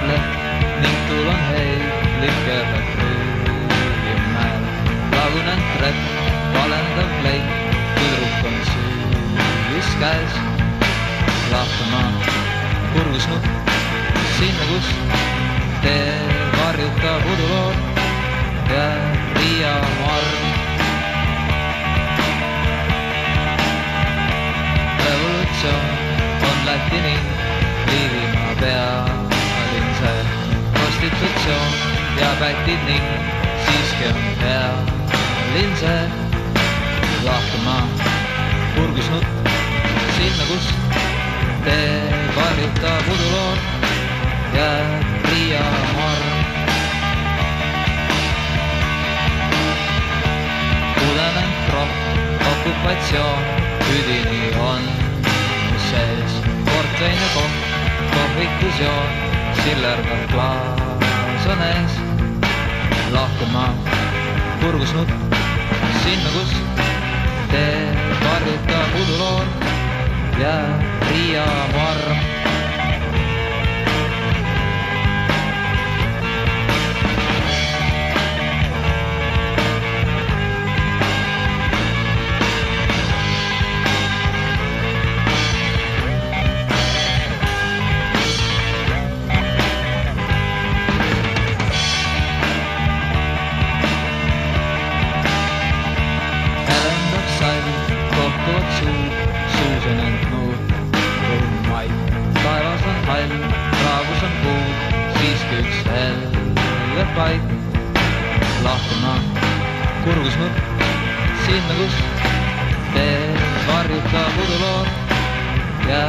leht ning tuul on heidlik keerab Rüügimäel. Lagunenud trepp, valendav leik, tüdruk on süüs käes. Lahtamaa, kurgusnupp, sinna kus tee varjutab udulood ja Riia marm. Revolutsioon on Läti ning Liivimaa pealinn see. Prostitutsioon ja pätid ning siiski on pealinn see. Lahtamaa, kurgusnupp, sinna kus tee varjutab udulood ja Riia marm. Kudenenud kropp, okupatsioon, üdini on sees. Portveine koht, kohvikus joon, sillerdav klaas on ees. Lahtamaa, kurgusnupp, sinna kus tee varjutab udulood ja Riia marm. Kohtuvad suus on end muud, ruumaid. Taevas on hall, raagus on puud, siiski üks helle paik. Lahtamaa, kurgusnupp, sinna kus tee varjutab udulood ja